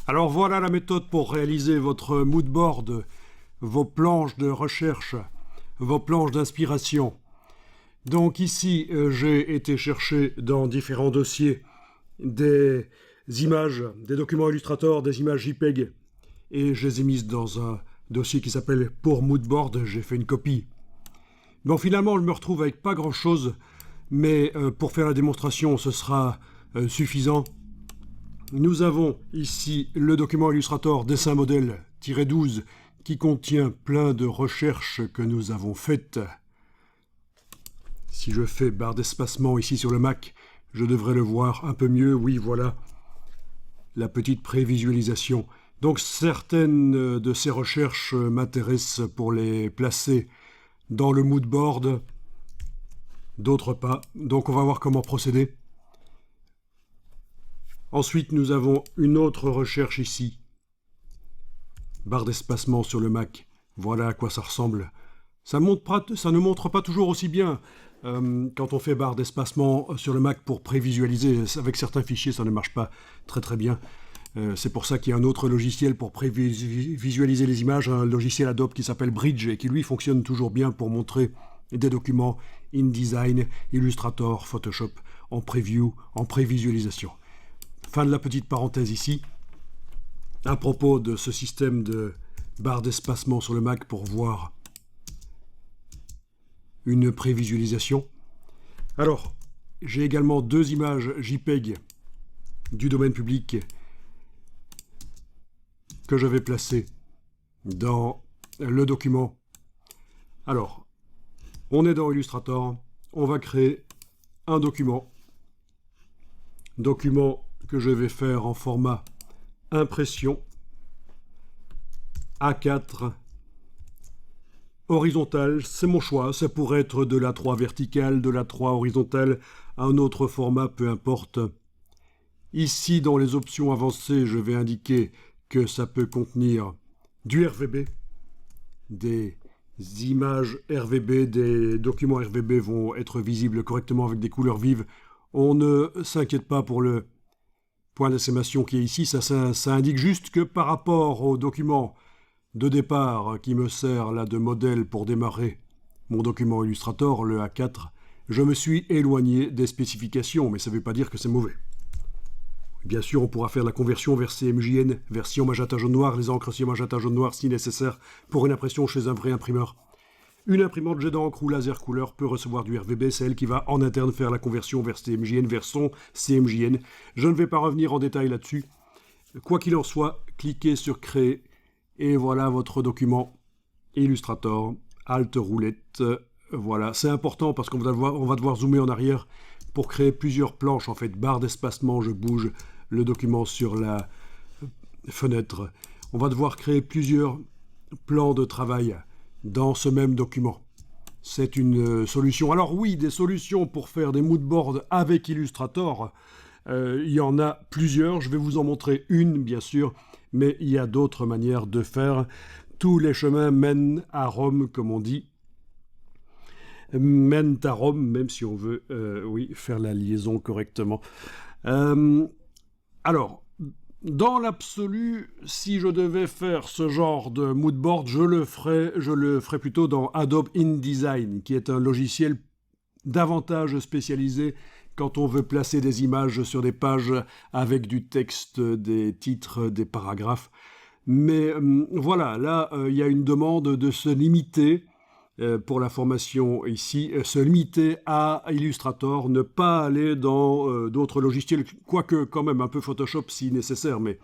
Alors voilà la méthode pour réaliser votre mood board, vos planches de recherche, vos planches d'inspiration. Donc ici, j'ai été chercher dans différents dossiers des images, des documents Illustrator, des images JPEG, et je les ai mises dans un dossier qui s'appelle pour mood board. J'ai fait une copie. Bon, finalement, je me retrouve avec pas grand-chose, mais pour faire la démonstration, ce sera suffisant. Nous avons ici le document Illustrator dessin modèle-12 qui contient plein de recherches que nous avons faites. Si je fais barre d'espacement ici sur le Mac, je devrais le voir un peu mieux. Oui, voilà la petite prévisualisation. Donc certaines de ces recherches m'intéressent pour les placer dans le mood board, d'autres pas. Donc on va voir comment procéder. Ensuite, nous avons une autre recherche ici. Barre d'espacement sur le Mac. Voilà à quoi ça ressemble. Ça ne montre pas toujours aussi bien quand on fait barre d'espacement sur le Mac pour prévisualiser. Avec certains fichiers, ça ne marche pas très bien. C'est pour ça qu'il y a un autre logiciel pour prévisualiser les images, un logiciel Adobe qui s'appelle Bridge et qui lui fonctionne toujours bien pour montrer des documents InDesign, Illustrator, Photoshop en preview, en prévisualisation. Fin de la petite parenthèse ici. À propos de ce système de barre d'espacement sur le Mac pour voir une prévisualisation. Alors, j'ai également deux images JPEG du domaine public que je vais placer dans le document. Alors, on est dans Illustrator, on va créer un document que je vais faire en format impression A4 horizontal, c'est mon choix, ça pourrait être de l'A3 vertical, de l'A3 horizontal, un autre format, peu importe. Ici, dans les options avancées, je vais indiquer que ça peut contenir du RVB, des images RVB, des documents RVB vont être visibles correctement avec des couleurs vives. On ne s'inquiète pas pour le point d'exclamation qui est ici, ça indique juste que par rapport au document de départ qui me sert là de modèle pour démarrer mon document Illustrator, le A4, je me suis éloigné des spécifications, mais ça ne veut pas dire que c'est mauvais. Bien sûr, on pourra faire la conversion vers CMJN, version magenta jaune noir, les encres sur magenta jaune noir si nécessaire pour une impression chez un vrai imprimeur. Une imprimante jet d'encre ou laser couleur peut recevoir du RVB, c'est elle qui va en interne faire la conversion vers CMJN, vers son CMJN. Je ne vais pas revenir en détail là-dessus. Quoi qu'il en soit, cliquez sur Créer et voilà votre document Illustrator, Alt roulette. Voilà, c'est important parce qu'on va devoir zoomer en arrière pour créer plusieurs planches. En fait, barre d'espacement, je bouge le document sur la fenêtre. On va devoir créer plusieurs plans de travail dans ce même document. C'est une solution. Alors oui, des solutions pour faire des mood boards avec Illustrator, il y en a plusieurs. Je vais vous en montrer une, bien sûr, mais il y a d'autres manières de faire. Tous les chemins mènent à Rome, comme on dit. Mènent à Rome, même si on veut oui, faire la liaison correctement. Alors, dans l'absolu, si je devais faire ce genre de mood board, je le ferais plutôt dans Adobe InDesign, qui est un logiciel davantage spécialisé quand on veut placer des images sur des pages avec du texte, des titres, des paragraphes. Mais voilà, là, il y a une demande de se limiter pour la formation ici, se limiter à Illustrator, ne pas aller dans d'autres logiciels, quoique quand même un peu Photoshop si nécessaire, mais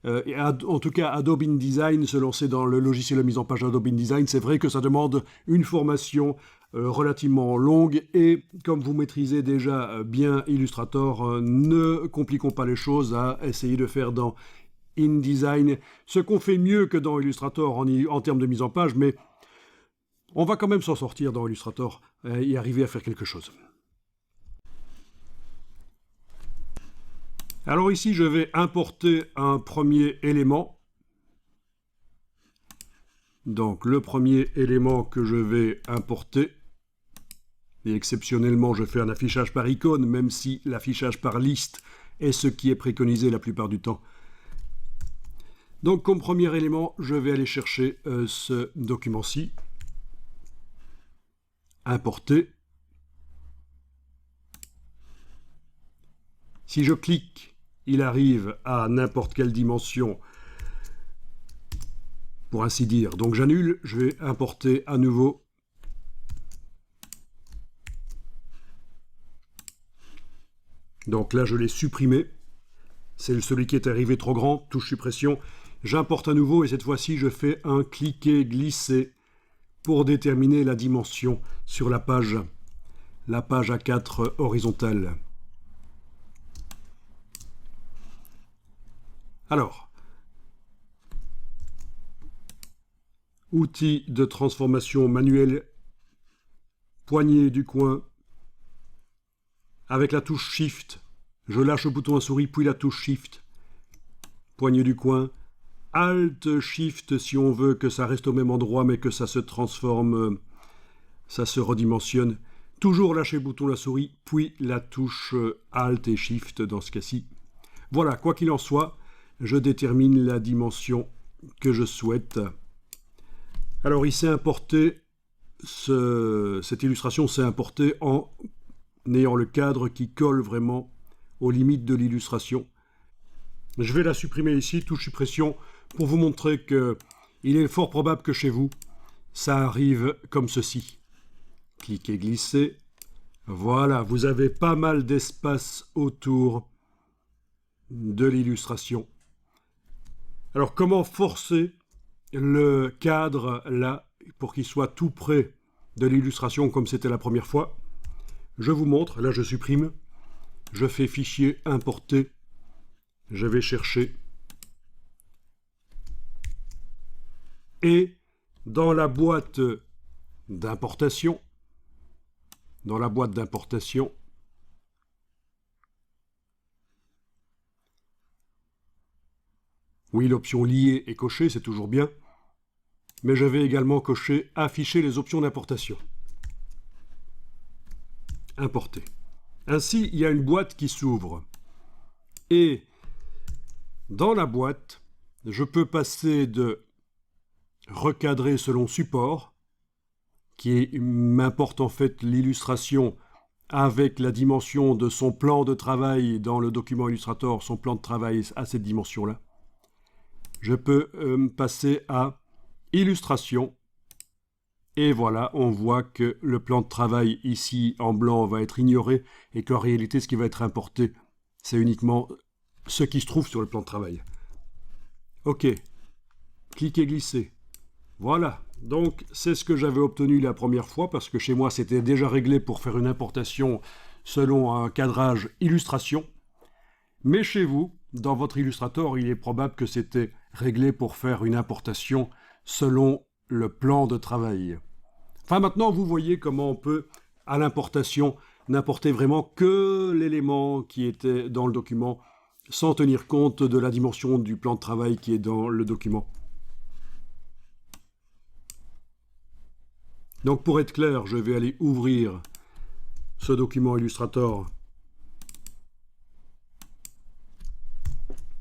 en tout cas Adobe InDesign, se lancer dans le logiciel de mise en page Adobe InDesign, c'est vrai que ça demande une formation relativement longue, et comme vous maîtrisez déjà bien Illustrator, ne compliquons pas les choses à essayer de faire dans InDesign ce qu'on fait mieux que dans Illustrator en termes de mise en page, mais on va quand même s'en sortir dans Illustrator et arriver à faire quelque chose. Alors ici, je vais importer un premier élément. Donc le premier élément que je vais importer, et exceptionnellement je fais un affichage par icône, même si l'affichage par liste est ce qui est préconisé la plupart du temps. Donc comme premier élément, je vais aller chercher ce document-ci, importer. Si je clique, il arrive à n'importe quelle dimension, pour ainsi dire. Donc j'annule, je vais importer à nouveau. Donc là, je l'ai supprimé. C'est celui qui est arrivé trop grand, touche suppression. J'importe à nouveau et cette fois-ci, je fais un cliquer-glisser pour déterminer la dimension sur la page A4 horizontale. Alors, outil de transformation manuelle, poignée du coin, avec la touche Shift, je lâche le bouton à souris, puis la touche Shift, poignée du coin, Alt Shift si on veut que ça reste au même endroit mais que ça se transforme, ça se redimensionne. Toujours lâcher le bouton de la souris, puis la touche Alt et Shift dans ce cas-ci. Voilà, quoi qu'il en soit, je détermine la dimension que je souhaite. Alors il s'est importé, cette illustration s'est importée en ayant le cadre qui colle vraiment aux limites de l'illustration. Je vais la supprimer ici, touche suppression, pour vous montrer que il est fort probable que chez vous, ça arrive comme ceci. Cliquez, glissez. Voilà, vous avez pas mal d'espace autour de l'illustration. Alors, comment forcer le cadre là pour qu'il soit tout près de l'illustration comme c'était la première fois? Je vous montre, là je supprime, je fais fichier importer, je vais chercher et dans la boîte d'importation, oui, l'option liée est cochée, c'est toujours bien, mais je vais également cocher afficher les options d'importation. Importer. Ainsi, il y a une boîte qui s'ouvre. Et dans la boîte, je peux passer de recadrer selon support, qui m'importe en fait l'illustration avec la dimension de son plan de travail dans le document Illustrator, son plan de travail à cette dimension-là. Je peux passer à illustration. Et voilà, on voit que le plan de travail ici en blanc va être ignoré et qu'en réalité, ce qui va être importé, c'est uniquement ce qui se trouve sur le plan de travail. OK. Cliquez, glissez. Voilà. Donc, c'est ce que j'avais obtenu la première fois parce que chez moi, c'était déjà réglé pour faire une importation selon un cadrage illustration. Mais chez vous, dans votre Illustrator, il est probable que c'était réglé pour faire une importation selon le plan de travail. Enfin, maintenant, vous voyez comment on peut, à l'importation, n'importer vraiment que l'élément qui était dans le document, sans tenir compte de la dimension du plan de travail qui est dans le document. Donc, pour être clair, je vais aller ouvrir ce document Illustrator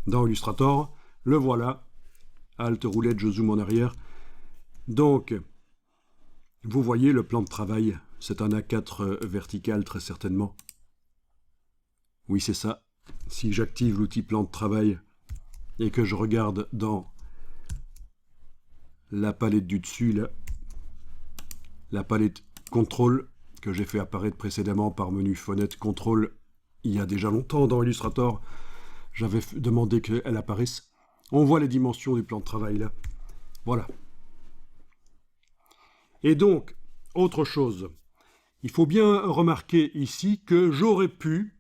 dans Illustrator. Le voilà. Alt roulette, je zoome en arrière. Donc, vous voyez le plan de travail. C'est un A4 vertical, très certainement. Oui, c'est ça. Si j'active l'outil plan de travail et que je regarde dans la palette du dessus, là, la palette contrôle que j'ai fait apparaître précédemment par menu fenêtre contrôle il y a déjà longtemps dans Illustrator, j'avais demandé qu'elle apparaisse. On voit les dimensions du plan de travail là. Voilà. Et donc, autre chose, il faut bien remarquer ici que j'aurais pu,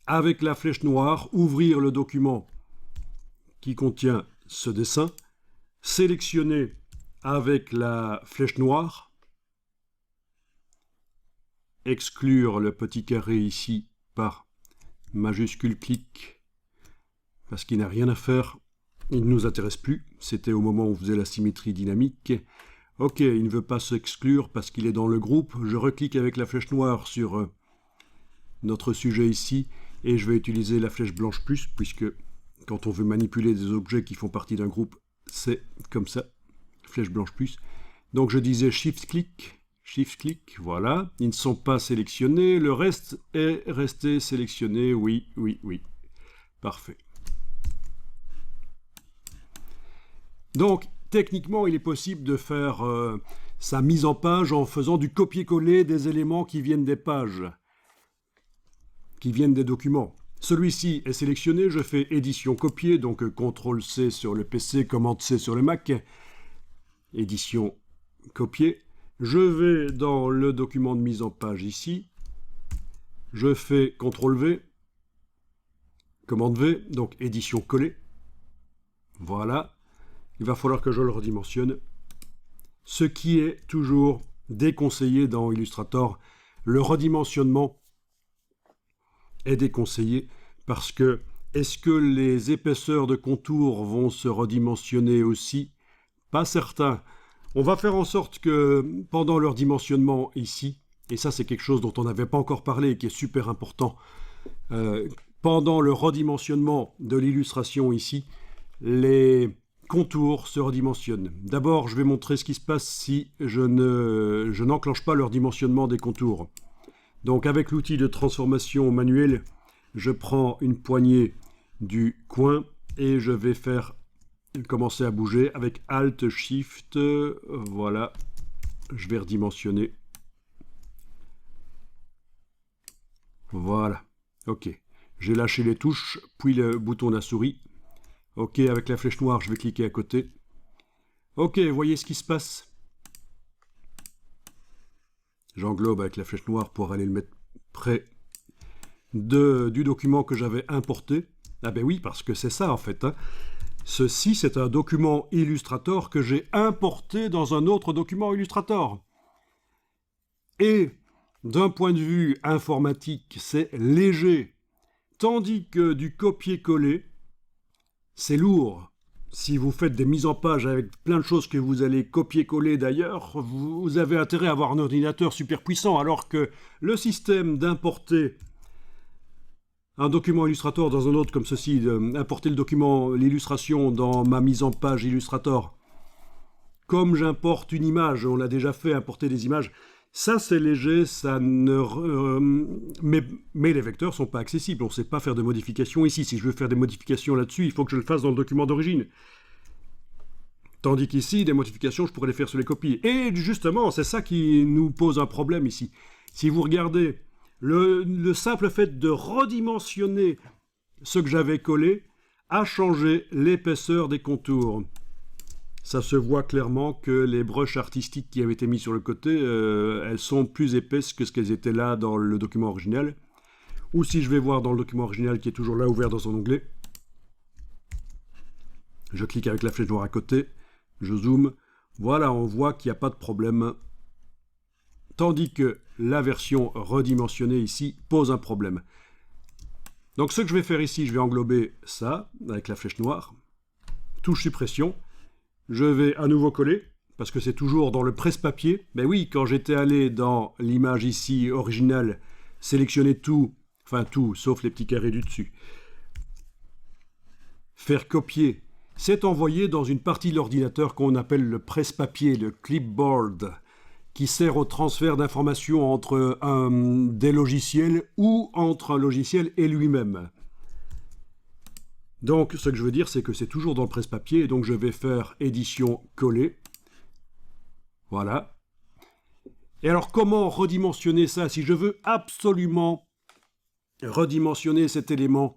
avec la flèche noire, ouvrir le document qui contient ce dessin, sélectionner avec la flèche noire, exclure le petit carré ici par majuscule clic, parce qu'il n'a rien à faire, il ne nous intéresse plus, c'était au moment où on faisait la symétrie dynamique. Ok, il ne veut pas s'exclure parce qu'il est dans le groupe, je reclique avec la flèche noire sur notre sujet ici, et je vais utiliser la flèche blanche plus, puisque quand on veut manipuler des objets qui font partie d'un groupe, c'est comme ça, flèche blanche plus. Donc je disais Shift-click, voilà. Ils ne sont pas sélectionnés, le reste est resté sélectionné, oui. Parfait. Donc, techniquement, il est possible de faire sa mise en page en faisant du copier-coller des éléments qui viennent des pages, qui viennent des documents. Celui-ci est sélectionné, je fais édition copier, donc CTRL-C sur le PC, Commande-C sur le Mac, édition copier. Je vais dans le document de mise en page ici, je fais CTRL-V, commande V, donc édition coller. Voilà, il va falloir que je le redimensionne. Ce qui est toujours déconseillé dans Illustrator, le redimensionnement est déconseillé parce que est-ce que les épaisseurs de contours vont se redimensionner aussi? Pas certain. On va faire en sorte que pendant leur dimensionnement ici, et ça c'est quelque chose dont on n'avait pas encore parlé et qui est super important, pendant le redimensionnement de l'illustration ici, les contours se redimensionnent. D'abord, je vais montrer ce qui se passe si je n'enclenche pas leur dimensionnement des contours. Donc avec l'outil de transformation manuelle, je prends une poignée du coin et je vais faire commencer à bouger avec Alt, Shift, voilà, je vais redimensionner. Voilà, ok. J'ai lâché les touches, puis le bouton de la souris. Ok, avec la flèche noire, je vais cliquer à côté. Ok, voyez ce qui se passe. J'englobe avec la flèche noire pour aller le mettre près du document que j'avais importé. Ah ben oui, parce que c'est ça en fait. Hein. Ceci, c'est un document Illustrator que j'ai importé dans un autre document Illustrator. Et d'un point de vue informatique, c'est léger. Tandis que du copier-coller, c'est lourd. Si vous faites des mises en page avec plein de choses que vous allez copier-coller d'ailleurs, vous avez intérêt à avoir un ordinateur super puissant, alors que le système d'importer un document Illustrator dans un autre comme ceci, d'importer le document, l'illustration dans ma mise en page Illustrator, comme j'importe une image, on l'a déjà fait, importer des images, ça c'est léger, ça mais les vecteurs ne sont pas accessibles, on ne sait pas faire de modifications ici. Si je veux faire des modifications là-dessus, il faut que je le fasse dans le document d'origine. Tandis qu'ici, des modifications, je pourrais les faire sur les copies. Et justement, c'est ça qui nous pose un problème ici. Si vous regardez, le simple fait de redimensionner ce que j'avais collé a changé l'épaisseur des contours. Ça se voit clairement que les brushes artistiques qui avaient été mises sur le côté, elles sont plus épaisses que ce qu'elles étaient là dans le document original. Ou si je vais voir dans le document original qui est toujours là ouvert dans son onglet, je clique avec la flèche noire à côté, je zoome, voilà, on voit qu'il n'y a pas de problème. Tandis que la version redimensionnée ici pose un problème. Donc ce que je vais faire ici, je vais englober ça avec la flèche noire, touche suppression. Je vais à nouveau coller, parce que c'est toujours dans le presse-papier. Mais oui, quand j'étais allé dans l'image ici originale, sélectionner tout, enfin tout, sauf les petits carrés du dessus. Faire copier, c'est envoyé dans une partie de l'ordinateur qu'on appelle le presse-papier, le clipboard, qui sert au transfert d'informations entre des logiciels ou entre un logiciel et lui-même. Donc, ce que je veux dire, c'est que c'est toujours dans le presse-papier, et donc je vais faire édition coller. Voilà. Et alors, comment redimensionner ça? Si je veux absolument redimensionner cet élément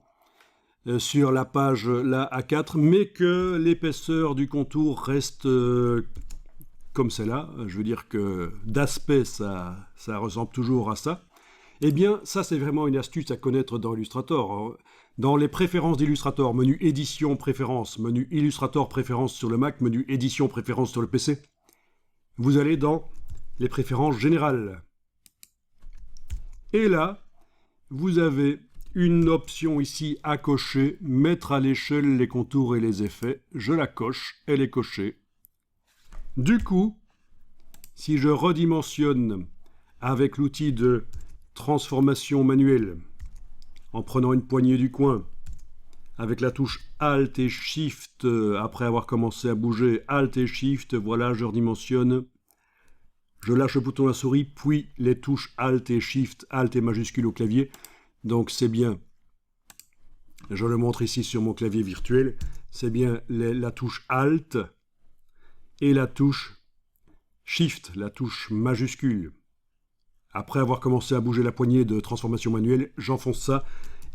sur la page là, A4, mais que l'épaisseur du contour reste comme celle-là, je veux dire que d'aspect, ça ressemble toujours à ça, eh bien, ça, c'est vraiment une astuce à connaître dans Illustrator. Dans les préférences d'Illustrator, menu édition, préférences, menu Illustrator, préférences sur le Mac, menu édition, préférences sur le PC, vous allez dans les préférences générales. Et là, vous avez une option ici à cocher, mettre à l'échelle les contours et les effets. Je la coche, elle est cochée. Du coup, si je redimensionne avec l'outil de transformation manuelle, en prenant une poignée du coin, avec la touche Alt et Shift, après avoir commencé à bouger, Alt et Shift, voilà, je redimensionne. Je lâche le bouton à la souris, puis les touches Alt et Shift, Alt et majuscule au clavier. Donc c'est bien, je le montre ici sur mon clavier virtuel, c'est bien la touche Alt et la touche Shift, la touche majuscule. Après avoir commencé à bouger la poignée de transformation manuelle, j'enfonce ça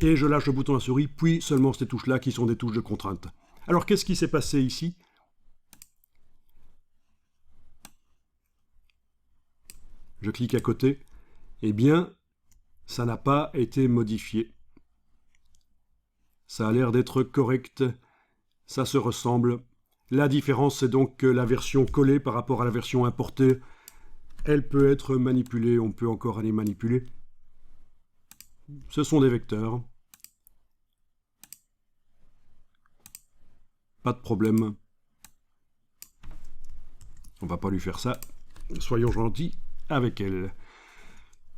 et je lâche le bouton à la souris, puis seulement ces touches-là qui sont des touches de contrainte. Alors qu'est-ce qui s'est passé ici? Je clique à côté. Eh bien, ça n'a pas été modifié. Ça a l'air d'être correct. Ça se ressemble. La différence, c'est donc que la version collée par rapport à la version importée, elle peut être manipulée, on peut encore aller manipuler. Ce sont des vecteurs. Pas de problème. On va pas lui faire ça. Soyons gentils avec elle.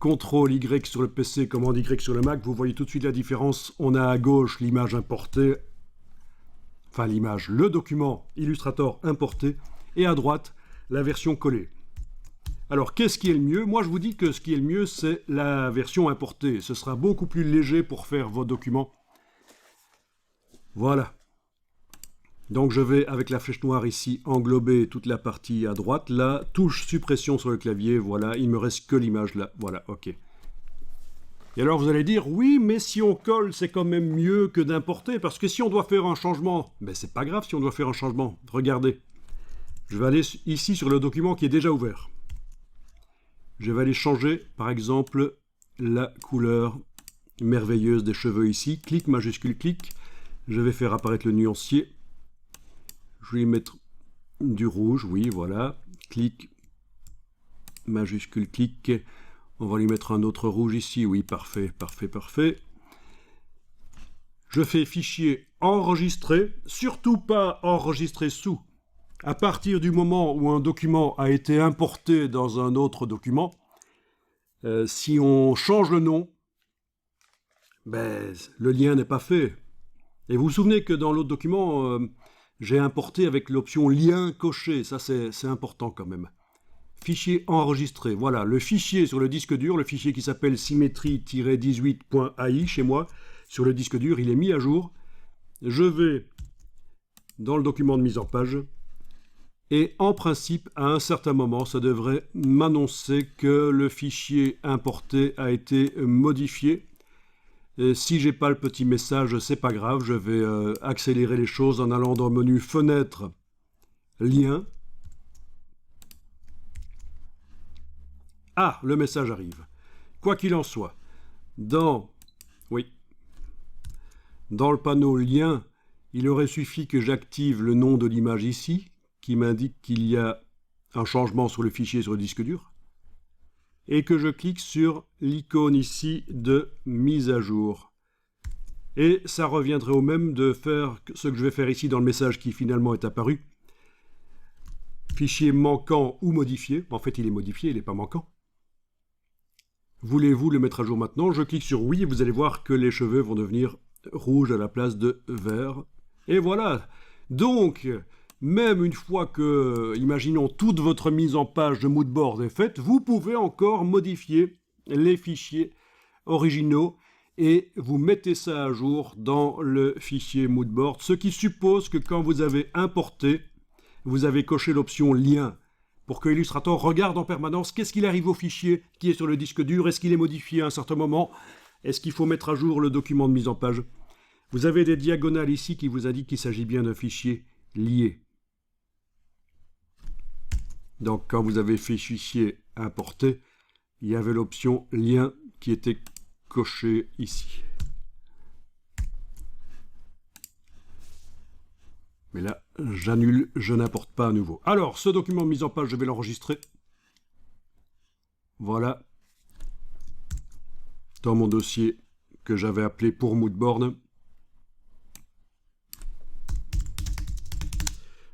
CTRL Y sur le PC, commande Y sur le Mac, vous voyez tout de suite la différence. On a à gauche l'image importée, enfin l'image, le document Illustrator importé, et à droite, la version collée. Alors, qu'est-ce qui est le mieux? Moi, je vous dis que ce qui est le mieux, c'est la version importée. Ce sera beaucoup plus léger pour faire vos documents. Voilà. Donc, je vais, avec la flèche noire ici, englober toute la partie à droite. Là, touche suppression sur le clavier. Voilà, il me reste que l'image là. Voilà, ok. Et alors, vous allez dire, oui, mais si on colle, c'est quand même mieux que d'importer. Parce que si on doit faire un changement, ben c'est pas grave si on doit faire un changement. Regardez. Je vais aller ici sur le document qui est déjà ouvert. Je vais aller changer, par exemple, la couleur merveilleuse des cheveux ici. Clic, majuscule, clic. Je vais faire apparaître le nuancier. Je vais y mettre du rouge, oui, voilà. Clic, majuscule, clic. On va lui mettre un autre rouge ici. Oui, parfait, parfait, parfait. Je fais fichier enregistrer. Surtout pas enregistrer sous. À partir du moment où un document a été importé dans un autre document, si on change le nom, ben, le lien n'est pas fait. Et vous vous souvenez que dans l'autre document, j'ai importé avec l'option lien coché. Ça, c'est important quand même. Fichier enregistré. Voilà, le fichier sur le disque dur, le fichier qui s'appelle symétrie-18.ai chez moi, sur le disque dur, il est mis à jour. Je vais dans le document de mise en page. Et en principe, à un certain moment, ça devrait m'annoncer que le fichier importé a été modifié. Et si j'ai pas le petit message, c'est pas grave, je vais accélérer les choses en allant dans le menu Fenêtre, Lien. Ah, le message arrive. Quoi qu'il en soit, dans le panneau Lien, il aurait suffi que j'active le nom de l'image ici, qui m'indique qu'il y a un changement sur le fichier sur le disque dur, et que je clique sur l'icône ici de mise à jour. Et ça reviendrait au même de faire ce que je vais faire ici dans le message qui finalement est apparu. Fichier manquant ou modifié. En fait, il est modifié, il n'est pas manquant. Voulez-vous le mettre à jour maintenant? Je clique sur oui et vous allez voir que les cheveux vont devenir rouges à la place de vert. Et voilà. Donc, même une fois que, imaginons, toute votre mise en page de moodboard est faite, vous pouvez encore modifier les fichiers originaux et vous mettez ça à jour dans le fichier moodboard, ce qui suppose que quand vous avez importé, vous avez coché l'option lien pour que Illustrator regarde en permanence qu'est-ce qu'il arrive au fichier qui est sur le disque dur, est-ce qu'il est modifié à un certain moment, est-ce qu'il faut mettre à jour le document de mise en page. Vous avez des diagonales ici qui vous indiquent qu'il s'agit bien d'un fichier lié. Donc, quand vous avez fait fichier importé, il y avait l'option lien qui était cochée ici. Mais là, j'annule, je n'importe pas à nouveau. Alors, ce document mis en page, je vais l'enregistrer. Voilà. Dans mon dossier que j'avais appelé pour moodboard.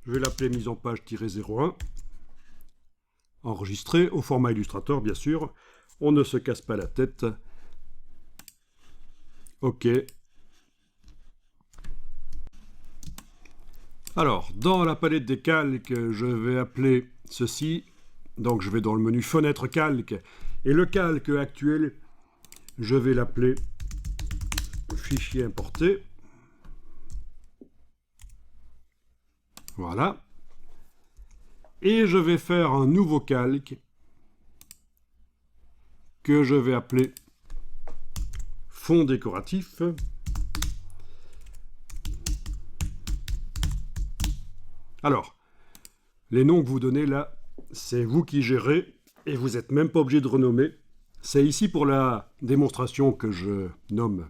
Je vais l'appeler mise en page-01. Enregistré au format Illustrator, bien sûr. On ne se casse pas la tête. OK. Alors, dans la palette des calques, je vais appeler ceci. Donc, je vais dans le menu Fenêtre calque. Et le calque actuel, je vais l'appeler Fichier importé. Voilà. Et je vais faire un nouveau calque que je vais appeler Fond décoratif. Alors, les noms que vous donnez là, c'est vous qui gérez et vous n'êtes même pas obligé de renommer. C'est ici pour la démonstration que je nomme.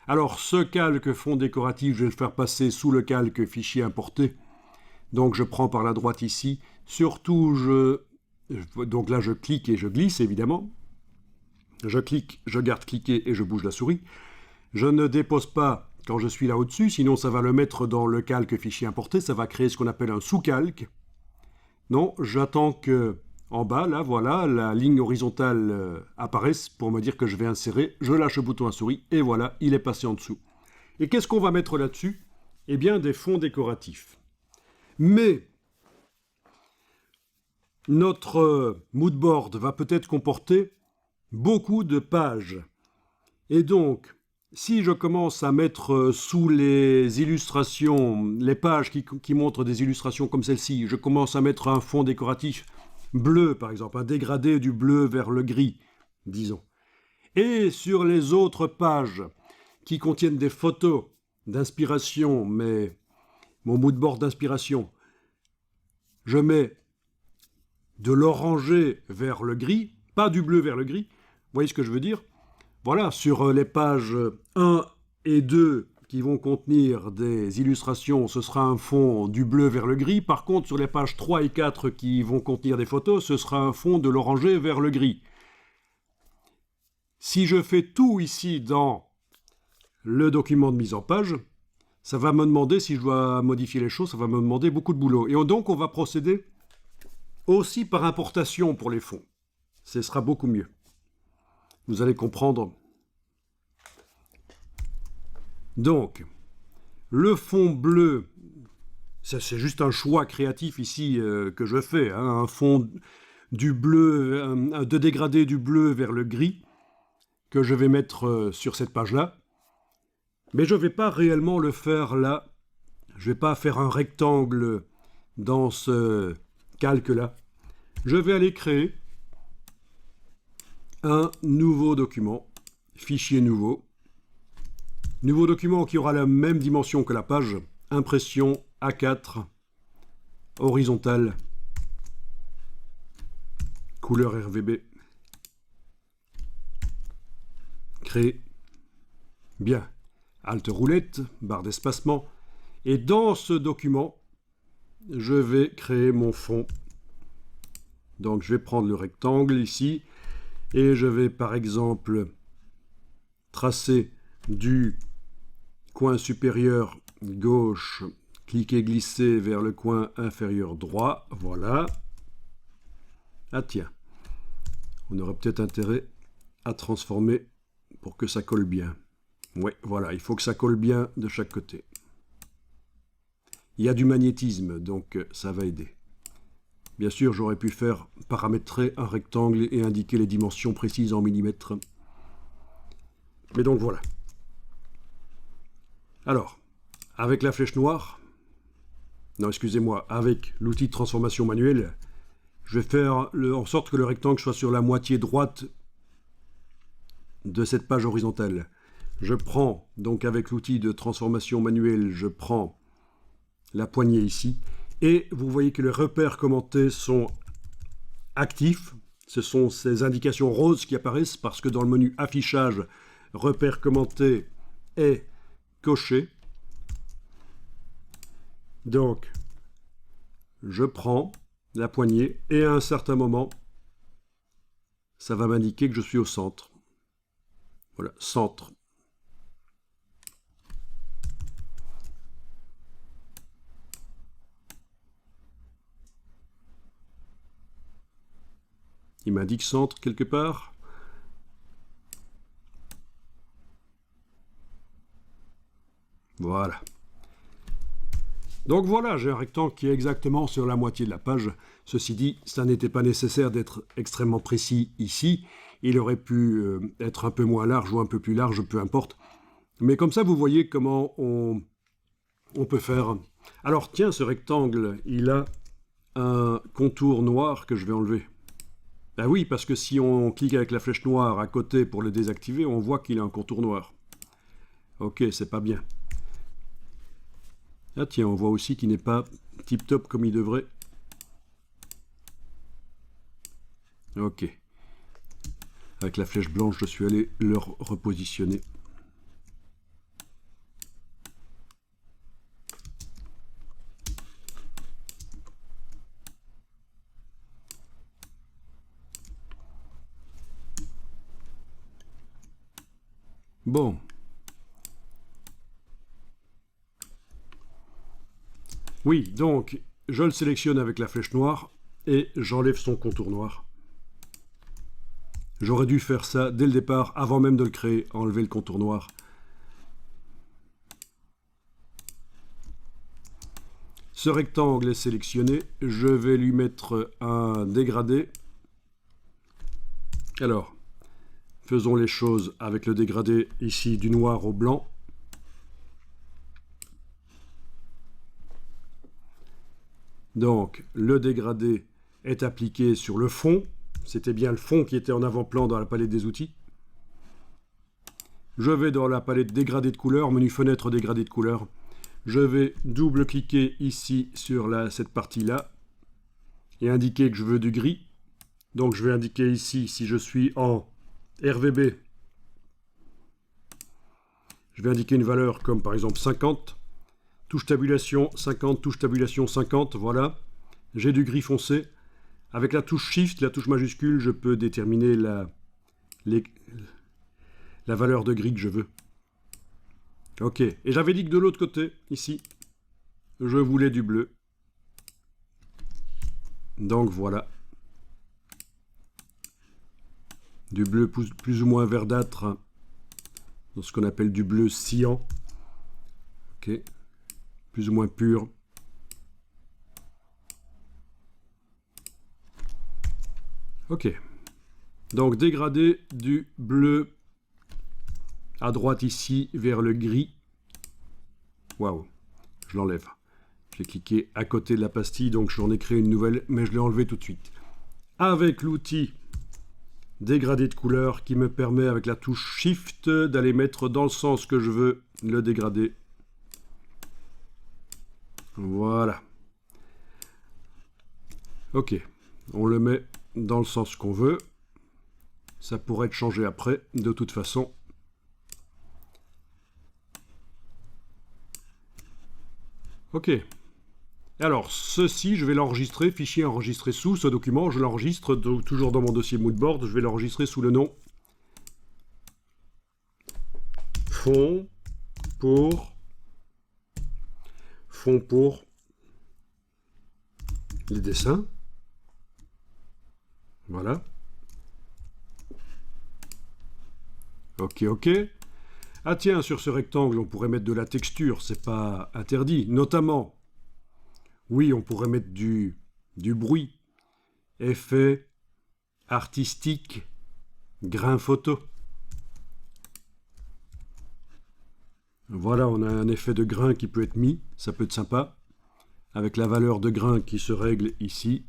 Alors, ce calque fond décoratif, je vais le faire passer sous le calque fichier importé. Donc, je prends par la droite ici. Surtout, donc là, je clique et je glisse, évidemment. Je clique, je garde cliquer et je bouge la souris. Je ne dépose pas quand je suis là au-dessus, sinon ça va le mettre dans le calque fichier importé. Ça va créer ce qu'on appelle un sous-calque. Non, j'attends que en bas, là, voilà, la ligne horizontale apparaisse pour me dire que je vais insérer. Je lâche le bouton à souris et voilà, il est passé en dessous. Et qu'est-ce qu'on va mettre là-dessus? Eh bien, des fonds décoratifs. Mais notre moodboard va peut-être comporter beaucoup de pages. Et donc, si je commence à mettre sous les illustrations, les pages qui montrent des illustrations comme celle-ci, je commence à mettre un fond décoratif bleu, par exemple, un dégradé du bleu vers le gris, disons. Et sur les autres pages qui contiennent des photos d'inspiration, mais mon moodboard d'inspiration, je mets de l'orangé vers le gris, pas du bleu vers le gris, vous voyez ce que je veux dire? Voilà, sur les pages 1 et 2 qui vont contenir des illustrations, ce sera un fond du bleu vers le gris. Par contre, sur les pages 3 et 4 qui vont contenir des photos, ce sera un fond de l'orangé vers le gris. Si je fais tout ici dans le document de mise en page, ça va me demander, si je dois modifier les choses, ça va me demander beaucoup de boulot. Et donc, on va procéder aussi par importation pour les fonds. Ce sera beaucoup mieux. Vous allez comprendre. Donc, le fond bleu, c'est juste un choix créatif ici que je fais, hein, un fond du bleu, de dégradé du bleu vers le gris, que je vais mettre sur cette page-là. Mais je ne vais pas réellement le faire là. Je ne vais pas faire un rectangle dans ce calque-là. Je vais aller créer un nouveau document, fichier nouveau. Nouveau document qui aura la même dimension que la page, impression A4, horizontale, couleur RGB. Créer. Bien. Alt roulette, barre d'espacement. Et dans ce document, je vais créer mon fond. Donc je vais prendre le rectangle ici. Et je vais par exemple tracer du coin supérieur gauche, cliquer, glisser vers le coin inférieur droit. Voilà. Ah tiens, on aurait peut-être intérêt à transformer pour que ça colle bien. Oui, voilà, il faut que ça colle bien de chaque côté. Il y a du magnétisme, donc ça va aider. Bien sûr, j'aurais pu faire paramétrer un rectangle et indiquer les dimensions précises en millimètres. Mais donc voilà. Alors, avec la flèche noire, non, excusez-moi, avec l'outil de transformation manuelle, je vais faire en sorte que le rectangle soit sur la moitié droite de cette page horizontale. Je prends, donc avec l'outil de transformation manuelle, je prends la poignée ici, et vous voyez que les repères commentés sont actifs. Ce sont ces indications roses qui apparaissent parce que dans le menu affichage, repères commentés est coché. Donc, je prends la poignée et à un certain moment, ça va m'indiquer que je suis au centre. Voilà, centre. Il m'indique centre quelque part. Voilà. Donc voilà, j'ai un rectangle qui est exactement sur la moitié de la page. Ceci dit, ça n'était pas nécessaire d'être extrêmement précis ici. Il aurait pu être un peu moins large ou un peu plus large, peu importe. Mais comme ça, vous voyez comment on peut faire. Alors tiens, ce rectangle, il a un contour noir que je vais enlever. Ben oui, parce que si on clique avec la flèche noire à côté pour le désactiver, on voit qu'il a un contour noir. Ok, c'est pas bien. Ah tiens, on voit aussi qu'il n'est pas tip-top comme il devrait. Ok. Avec la flèche blanche, je suis allé le repositionner. Bon. Oui, donc, je le sélectionne avec la flèche noire et j'enlève son contour noir. J'aurais dû faire ça dès le départ, avant même de le créer, enlever le contour noir. Ce rectangle est sélectionné, je vais lui mettre un dégradé. Alors, faisons les choses avec le dégradé ici du noir au blanc. Donc, le dégradé est appliqué sur le fond. C'était bien le fond qui était en avant-plan dans la palette des outils. Je vais dans la palette dégradé de couleurs, menu fenêtre dégradé de couleurs. Je vais double-cliquer ici sur cette partie-là et indiquer que je veux du gris. Donc je vais indiquer ici, si je suis en RVB, je vais indiquer une valeur comme par exemple 50. Touche tabulation 50, touche tabulation 50, voilà. J'ai du gris foncé. Avec la touche Shift, la touche majuscule, je peux déterminer la valeur de gris que je veux. Ok, et j'avais dit que de l'autre côté, ici, je voulais du bleu. Donc voilà. Du bleu plus ou moins verdâtre, dans ce qu'on appelle du bleu cyan. Ok, plus ou moins pur. Ok, donc dégradé du bleu à droite ici vers le gris. Waouh, je l'enlève. J'ai cliqué à côté de la pastille, donc j'en ai créé une nouvelle, mais je l'ai enlevé tout de suite. Avec l'outil dégradé de couleur qui me permet avec la touche Shift d'aller mettre dans le sens que je veux le dégradé. Voilà. Ok, on le met dans le sens qu'on veut. Ça pourrait être changé après, de toute façon. Ok. Alors, ceci, je vais l'enregistrer, fichier enregistré sous, ce document, je l'enregistre toujours dans mon dossier Moodboard, je vais l'enregistrer sous le nom fond pour les dessins. Voilà. Ok, ok. Ah tiens, sur ce rectangle, on pourrait mettre de la texture, c'est pas interdit. Notamment, oui, on pourrait mettre du bruit, effet artistique, grain photo. Voilà, on a un effet de grain qui peut être mis, ça peut être sympa, avec la valeur de grain qui se règle ici.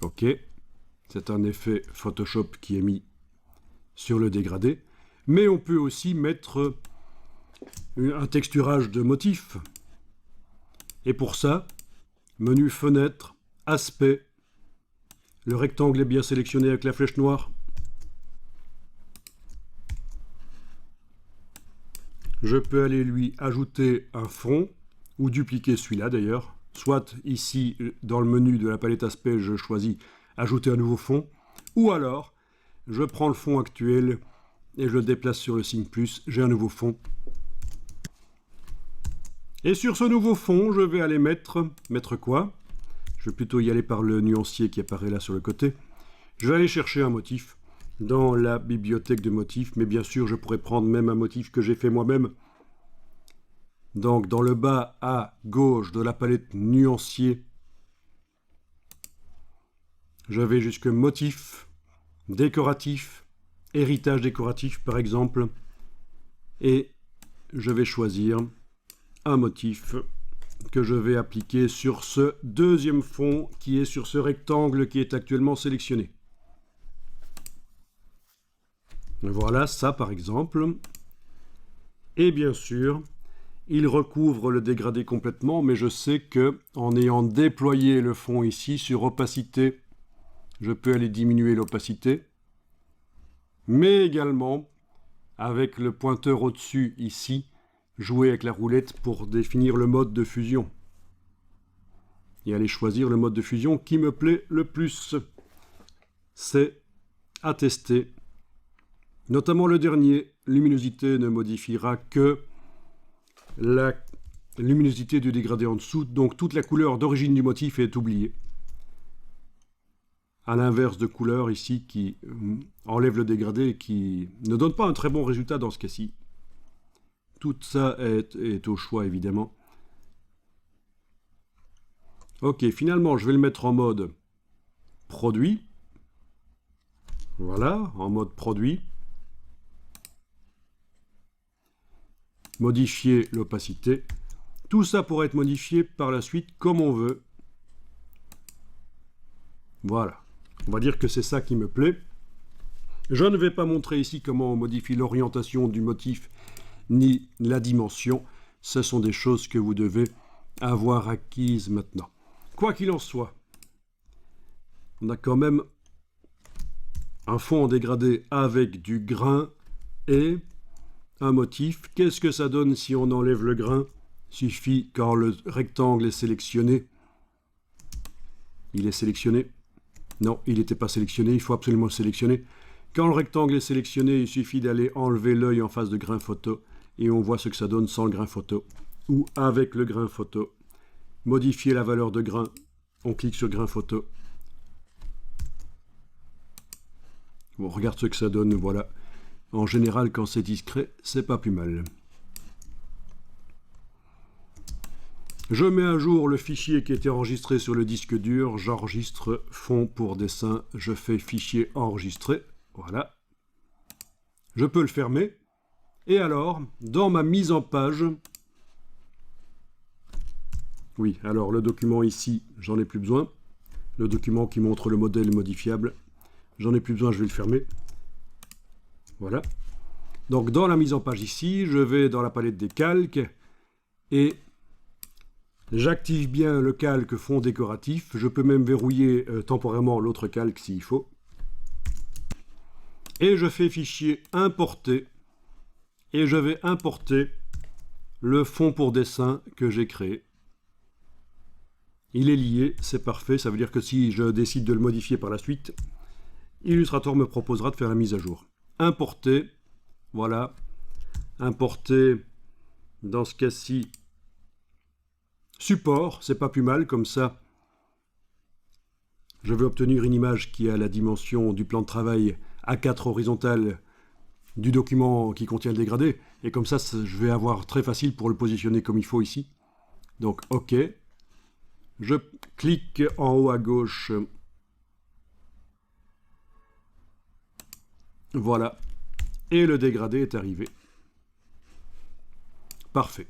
Ok, c'est un effet Photoshop qui est mis sur le dégradé, mais on peut aussi mettre un texturage de motifs. Et pour ça, menu fenêtre, aspect, le rectangle est bien sélectionné avec la flèche noire. Je peux aller lui ajouter un fond, ou dupliquer celui-là d'ailleurs. Soit ici, dans le menu de la palette aspect, je choisis ajouter un nouveau fond, ou alors, je prends le fond actuel et je le déplace sur le signe plus, j'ai un nouveau fond. Et sur ce nouveau fond, je vais aller mettre quoi? Je vais plutôt y aller par le nuancier qui apparaît là sur le côté. Je vais aller chercher un motif dans la bibliothèque de motifs, mais bien sûr, je pourrais prendre même un motif que j'ai fait moi-même. Donc, dans le bas à gauche de la palette nuancier, je vais jusque motif, décoratif, héritage décoratif par exemple, et je vais choisir un motif que je vais appliquer sur ce deuxième fond qui est sur ce rectangle qui est actuellement sélectionné. Voilà ça par exemple. Et bien sûr, il recouvre le dégradé complètement, mais je sais que en ayant déployé le fond ici sur opacité, je peux aller diminuer l'opacité, mais également avec le pointeur au-dessus ici, jouer avec la roulette pour définir le mode de fusion. Et aller choisir le mode de fusion qui me plaît le plus. C'est à tester. Notamment le dernier, luminosité ne modifiera que la luminosité du dégradé en dessous, donc toute la couleur d'origine du motif est oubliée. À l'inverse de couleur ici qui enlève le dégradé et qui ne donne pas un très bon résultat dans ce cas-ci. Tout ça est au choix évidemment. Ok, finalement je vais le mettre en mode produit. Voilà, en mode produit. Modifier l'opacité. Tout ça pourrait être modifié par la suite comme on veut. Voilà. On va dire que c'est ça qui me plaît. Je ne vais pas montrer ici comment on modifie l'orientation du motif ni la dimension. Ce sont des choses que vous devez avoir acquises maintenant. Quoi qu'il en soit, on a quand même un fond en dégradé avec du grain et un motif. Qu'est-ce que ça donne si on enlève le grain? Suffit quand le rectangle est sélectionné. Il est sélectionné? Non, il n'était pas sélectionné, il faut absolument le sélectionner. Quand le rectangle est sélectionné, il suffit d'aller enlever l'œil en face de grain photo et on voit ce que ça donne sans le grain photo ou avec le grain photo. Modifier la valeur de grain, on clique sur grain photo. On regarde ce que ça donne, voilà. En général, quand c'est discret, c'est pas plus mal. Je mets à jour le fichier qui était enregistré sur le disque dur. J'enregistre fond pour dessin. Je fais fichier enregistré. Voilà. Je peux le fermer. Et alors, dans ma mise en page... Oui, alors le document ici, j'en ai plus besoin. Le document qui montre le modèle modifiable. J'en ai plus besoin, je vais le fermer. Voilà. Donc dans la mise en page ici, je vais dans la palette des calques et j'active bien le calque fond décoratif. Je peux même verrouiller temporairement l'autre calque s'il faut. Et je fais fichier importer. Et je vais importer le fond pour dessin que j'ai créé. Il est lié, c'est parfait. Ça veut dire que si je décide de le modifier par la suite, Illustrator me proposera de faire la mise à jour. Importer, voilà. Importer, dans ce cas-ci, support, c'est pas plus mal, comme ça. Je vais obtenir une image qui a la dimension du plan de travail A4 horizontal du document qui contient le dégradé. Et comme ça, je vais avoir très facile pour le positionner comme il faut ici. Donc, OK. Je clique en haut à gauche. Voilà. Et le dégradé est arrivé. Parfait.